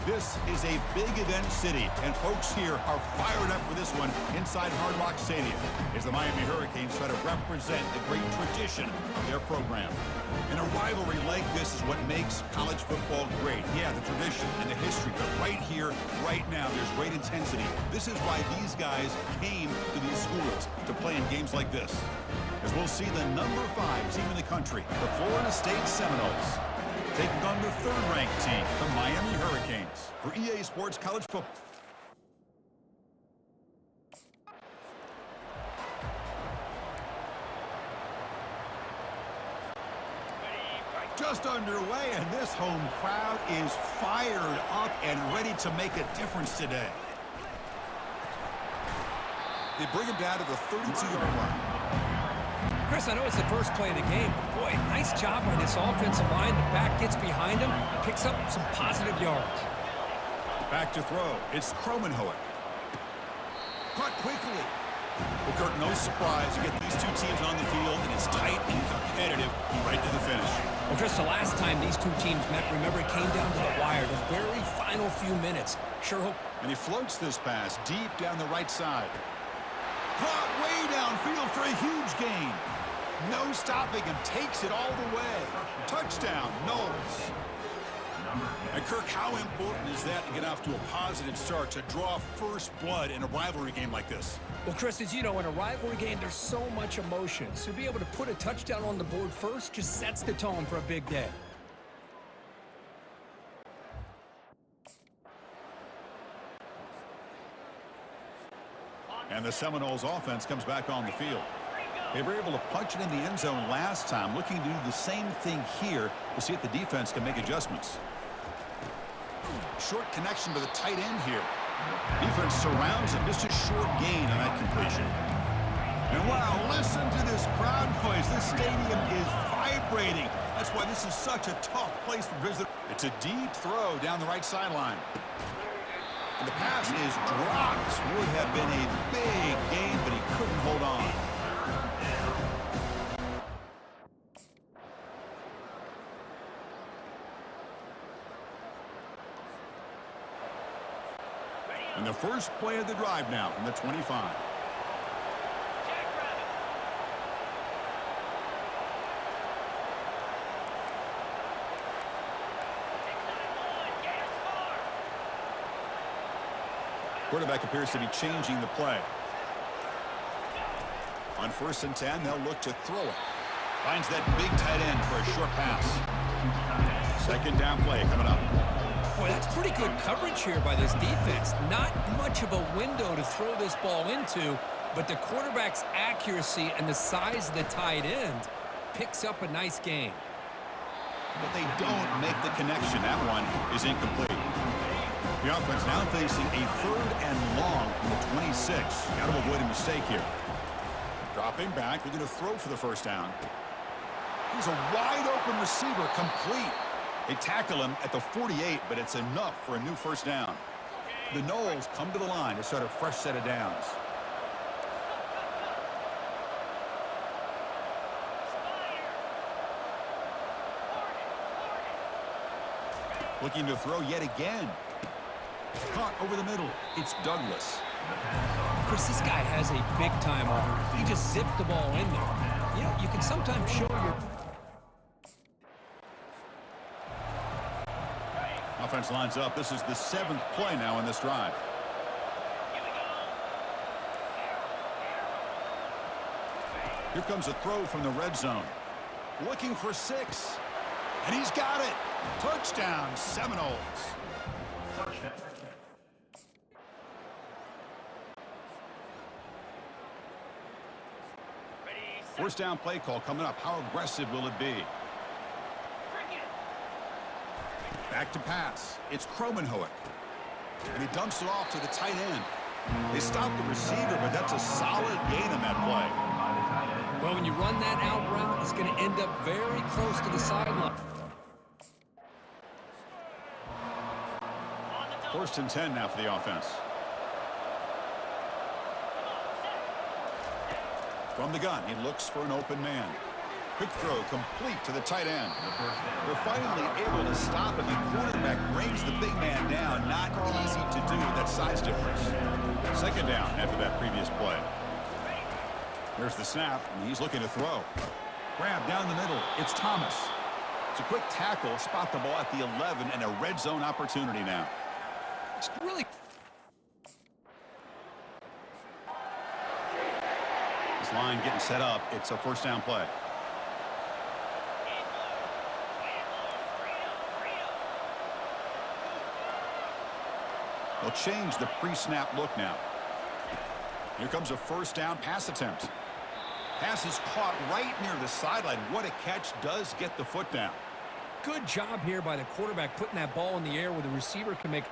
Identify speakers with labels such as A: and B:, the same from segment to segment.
A: This is a big event city, and folks here are fired up for this one inside Hard Rock Stadium as the Miami Hurricanes try to represent the great tradition of their program. And a rivalry like this is what makes college football great. Yeah, the tradition and the history, but right here, right now, there's great intensity. This is why these guys came to these schools to play in games like this. As we'll see the number 5 team in the country, the Florida State Seminoles, taking on the 3rd-ranked team, the Miami Hurricanes, for EA Sports College Football. Just underway, and this home crowd is fired up and ready to make a difference today. They bring him down to the 32-yard line.
B: Chris, I know it's the first play of the game, but boy, nice job by this offensive line. The back gets behind him, picks up some positive yards.
A: Back to throw. It's Kromenhoek. Caught quickly. Well, Kirk, no surprise. You get these two teams on the field, and it's tight and competitive right to the finish.
B: Well, Chris, the last time these two teams met, remember, it came down to the wire, the very final few minutes. Sure hope.
A: And he floats this pass deep down the right side. Caught way downfield for a huge gain. No stopping him. Takes it all the way. Touchdown, Knowles. And Kirk, how important is that to get off to a positive start, to draw first blood in a rivalry game like this?
B: Well, Chris, as you know, in a rivalry game, there's so much emotion. So to be able to put a touchdown on the board first just sets the tone for a big day.
A: And the Seminoles offense comes back on the field. They were able to punch it in the end zone last time, looking to do the same thing here to see if the defense can make adjustments. Short connection to the tight end here. Defense surrounds him. Just a short gain on that completion. And wow, listen to this crowd noise. This stadium is vibrating. That's why this is such a tough place for visitors. It's a deep throw down the right sideline. And the pass is dropped. Would have been a big gain, but he couldn't hold on. And the first play of the drive now from the 25. Quarterback appears to be changing the play. On 1st and 10, they'll look to throw it. Finds that big tight end for a short pass. Second down play coming up.
B: Boy, that's pretty good coverage here by this defense. Not much of a window to throw this ball into, but the quarterback's accuracy and the size of the tight end picks up a nice gain.
A: But they don't make the connection. That one is incomplete. The offense now facing a 3rd and long from the 26. Got to avoid a mistake here. Dropping back, looking to throw for the first down. He's a wide open receiver, complete. They tackle him at the 48, but it's enough for a new first down. The Noles come to the line to start a fresh set of downs. Looking to throw yet again. Caught over the middle. It's Douglas.
B: Chris, this guy has a big-time arm. He just zipped the ball in there. You know, you can sometimes show your...
A: Offense lines up. This is the 7th play now in this drive. Here comes a throw from the red zone. Looking for 6. And he's got it. Touchdown, Seminoles. First down play call coming up. How aggressive will it be? Back to pass. It's Kromenhoek. And he dumps it off to the tight end. They stop the receiver, but that's a solid gain on that play.
B: Well, when you run that out route, it's going to end up very close to the sideline.
A: 1st and 10 now for the offense. From the gun, he looks for an open man. Quick throw complete to the tight end. They're finally able to stop him. The quarterback brings the big man down. Not easy to do with that size difference. Second down after that previous play. There's the snap, and he's looking to throw. Grab down the middle. It's Thomas. It's a quick tackle. Spot the ball at the 11 and a red zone opportunity now.
B: It's really...
A: This line getting set up. It's a first down play. They'll change the pre-snap look now. Here comes a first down pass attempt. Pass is caught right near the sideline. What a catch. Does get the foot down.
B: Good job here by the quarterback putting that ball in the air where the receiver can make...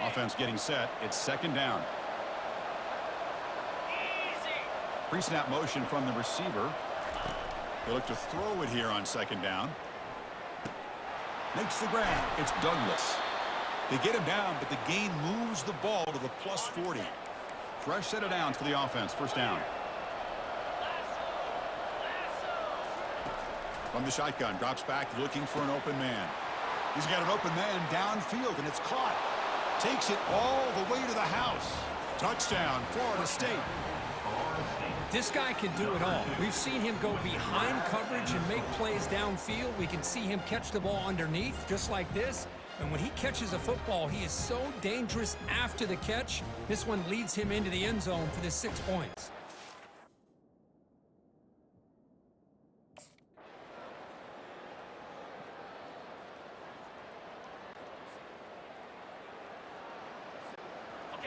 A: Offense getting set. It's second down. Pre-snap motion from the receiver. They look to throw it here on second down. Makes the grab. It's Douglas. They get him down, but the gain moves the ball to the plus 40. Fresh set of downs for the offense. First down. From the shotgun, drops back looking for an open man. He's got an open man downfield, and it's caught. Takes it all the way to the house. Touchdown, Florida State.
B: This guy can do it all. We've seen him go behind coverage and make plays downfield. We can see him catch the ball underneath, just like this. And when he catches a football, he is so dangerous after the catch. This one leads him into the end zone for the 6 points.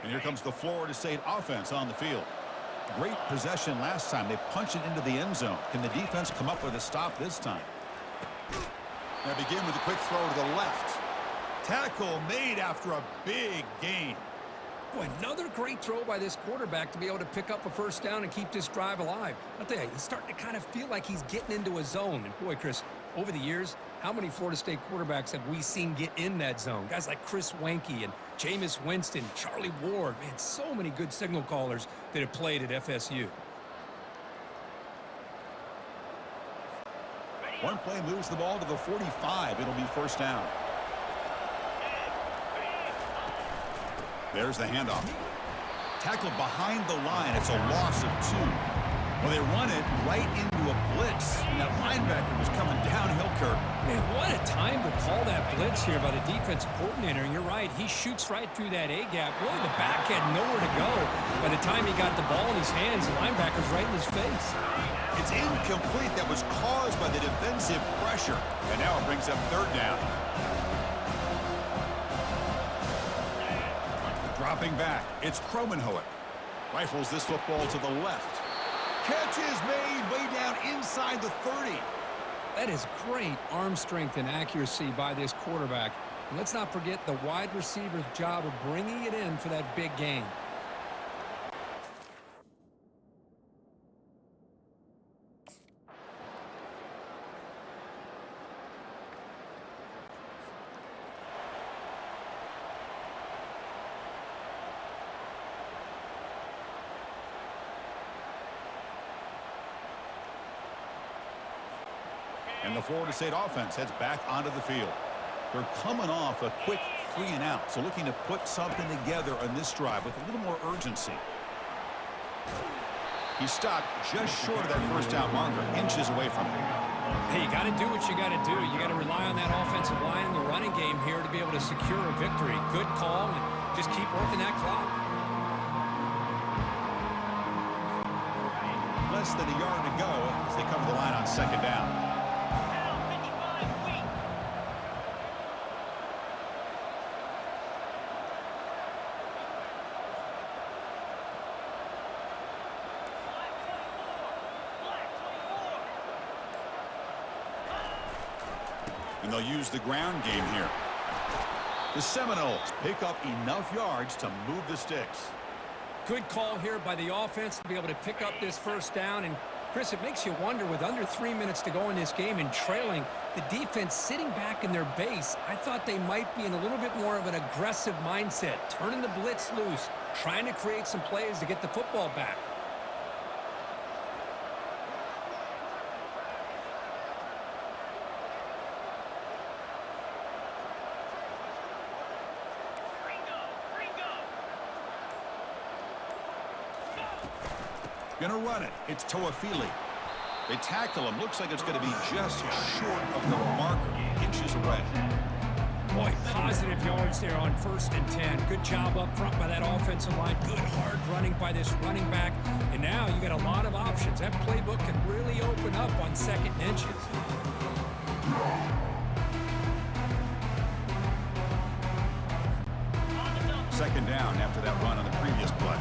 A: And here comes the Florida State offense on the field. Great possession last time. They punch it into the end zone. Can the defense come up with a stop this time? Now begin with a quick throw to the left. Tackle made after a big gain.
B: Boy, another great throw by this quarterback to be able to pick up a first down and keep this drive alive. I'll tell you, he's starting to kind of feel like he's getting into a zone. And boy, Chris, over the years, how many Florida State quarterbacks have we seen get in that zone? Guys like Chris Wenke and Jameis Winston, Charlie Ward. Man, so many good signal callers that have played at FSU.
A: One play moves the ball to the 45. It'll be first down. There's the handoff. Tackled behind the line. It's a loss of 2. Well, they run it right into a blitz. And that linebacker was coming downhill, Kirk.
B: Man, what a time to call that blitz here by the defensive coordinator. And you're right, he shoots right through that A-gap. Really, the back had nowhere to go. By the time he got the ball in his hands, the linebacker's right in his face.
A: It's incomplete. That was caused by the defensive pressure. And now it brings up third down. Dropping back, it's Kromenhoek. Rifles this football to the left. Catch is made way down inside the 30.
B: That is great arm strength and accuracy by this quarterback. And let's not forget the wide receiver's job of bringing it in for that big gain.
A: And the Florida State offense heads back onto the field. They're coming off a quick 3 and out, so looking to put something together on this drive with a little more urgency. He stopped just short of that first down marker, inches away from it.
B: Hey, you got to do what you got to do. You got to rely on that offensive line in the running game here to be able to secure a victory. Good call, and just keep working that clock.
A: Less than a yard to go as they come to the line on second down. And they'll use the ground game here. The Seminoles pick up enough yards to move the sticks.
B: Good call here by the offense to be able to pick up this first down. And, Chris, it makes you wonder, with under 3 minutes to go in this game and trailing, the defense sitting back in their base, I thought they might be in a little bit more of an aggressive mindset, turning the blitz loose, trying to create some plays to get the football back.
A: Gonna run it. It's Toafili. They tackle him. Looks like it's going to be just short of the marker. Inches away.
B: Boy, positive yards there on 1st and 10. Good job up front by that offensive line. Good hard running by this running back. And now you got a lot of options. That playbook can really open up on 2nd and inches.
A: Second down after that run on the previous play.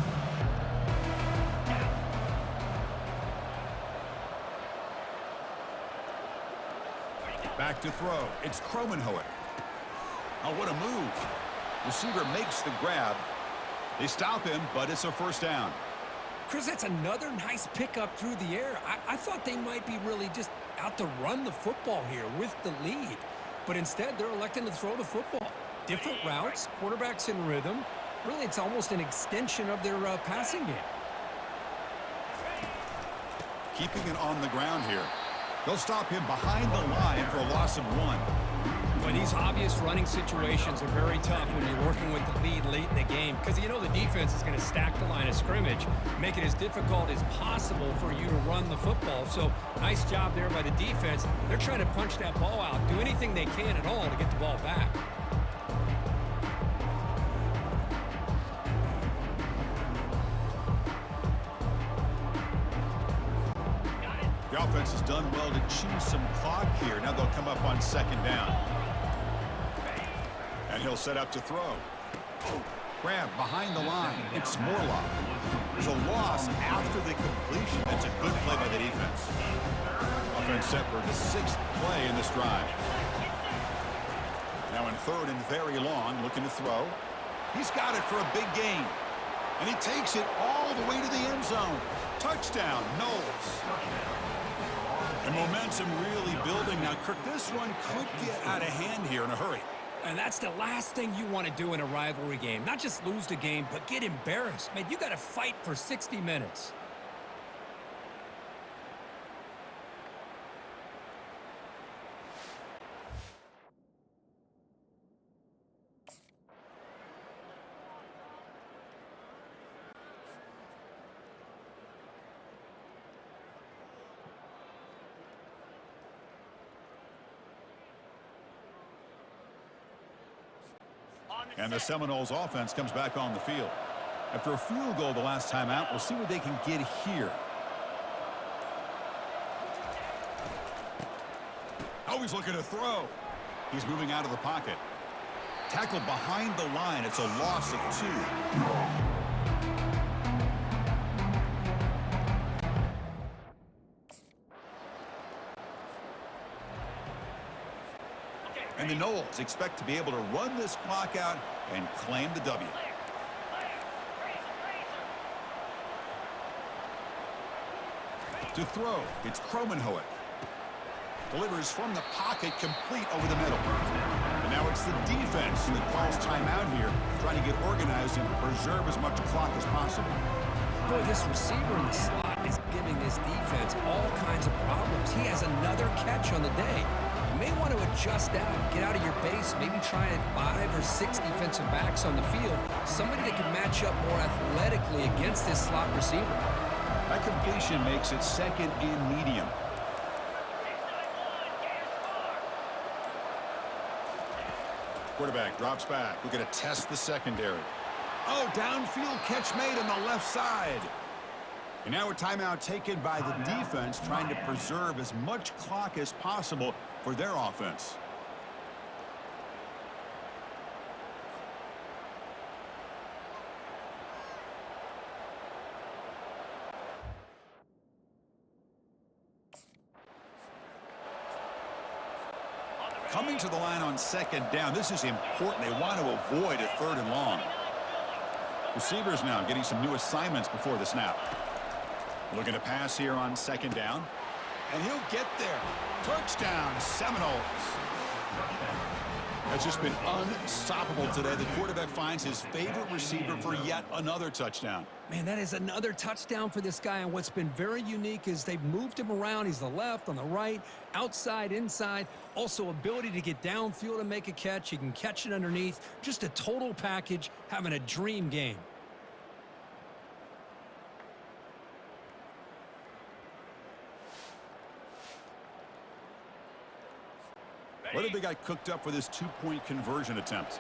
A: Back to throw. It's Kromenhoek. Oh, what a move. Receiver makes the grab. They stop him, but it's a 1st down.
B: Chris, that's another nice pickup through the air. I thought they might be really just out to run the football here with the lead. But instead, they're electing to throw the football. Different routes, quarterbacks in rhythm. Really, it's almost an extension of their passing game.
A: Keeping it on the ground here. They'll stop him behind the line for a loss of 1.
B: But these obvious running situations are very tough when you're working with the lead late in the game because you know the defense is going to stack the line of scrimmage, make it as difficult as possible for you to run the football. So nice job there by the defense. They're trying to punch that ball out, do anything they can at all to get the ball back.
A: The offense has done well to chew some clock here. Now they'll come up on 2nd down. And he'll set up to throw. Grab behind the line. It's Morlock. There's a loss after the completion. That's a good play by the defense. Offense set for the 6th play in this drive. Now in 3rd and very long, looking to throw. He's got it for a big gain. And he takes it all the way to the end zone. Touchdown, Knowles. And momentum really building. Now, Kirk, this one could get out of hand here in a hurry.
B: And that's the last thing you want to do in a rivalry game. Not just lose the game, but get embarrassed. Man, you got to fight for 60 minutes.
A: And the Seminoles offense comes back on the field. After a field goal the last time out, we'll see what they can get here. Oh, he's looking to throw. He's moving out of the pocket. Tackled behind the line. It's a loss of 2. And the Noles expect to be able to run this clock out and claim the W. To throw, it's Kromenhoek. Delivers from the pocket, complete over the middle. And now it's the defense that calls timeout here, trying to get organized and preserve as much clock as possible.
B: Boy, this receiver in the slot is giving this defense all kinds of problems. He has another catch on the day. You may want to adjust out, get out of your base, maybe try 5 or 6 defensive backs on the field. Somebody that can match up more athletically against this slot receiver.
A: That completion makes it 2nd and medium. Quarterback drops back. We're going to test the secondary. Oh, downfield catch made on the left side. And now a timeout taken by the defense, trying to preserve as much clock as possible for their offense. Coming to the line on 2nd down. This is important. They want to avoid a 3rd and long. Receivers now getting some new assignments before the snap. Looking to pass here on 2nd down. And he'll get there. Touchdown, Seminoles. That's just been unstoppable today. The quarterback finds his favorite receiver for yet another touchdown.
B: Man, that is another touchdown for this guy. And what's been very unique is they've moved him around. He's the left, on the right, outside, inside. Also, ability to get downfield and make a catch. He can catch it underneath. Just a total package, having a dream game.
A: What have they got cooked up for this two-point conversion attempt?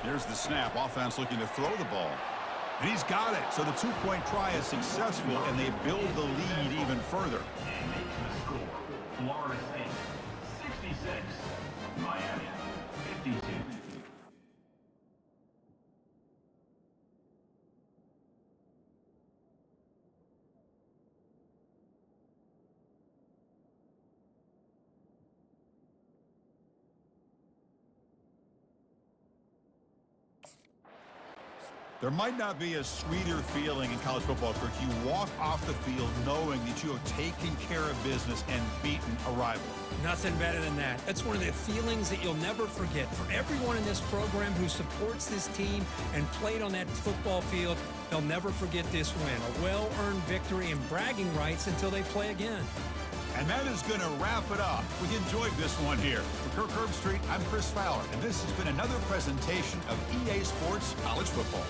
A: Here's the snap. Offense looking to throw the ball. And he's got it. So the two-point try is successful, and they build the lead even further.
C: And makes the score. Florida State, 66. Miami, 52.
A: There might not be a sweeter feeling in college football, Kirk. You walk off the field knowing that you have taken care of business and beaten a rival.
B: Nothing better than that. That's one of the feelings that you'll never forget. For everyone in this program who supports this team and played on that football field, they'll never forget this win. A well-earned victory and bragging rights until they play again.
A: And that is going to wrap it up. We enjoyed this one here. For Kirk Herbstreit, I'm Chris Fowler, and this has been another presentation of EA Sports College Football.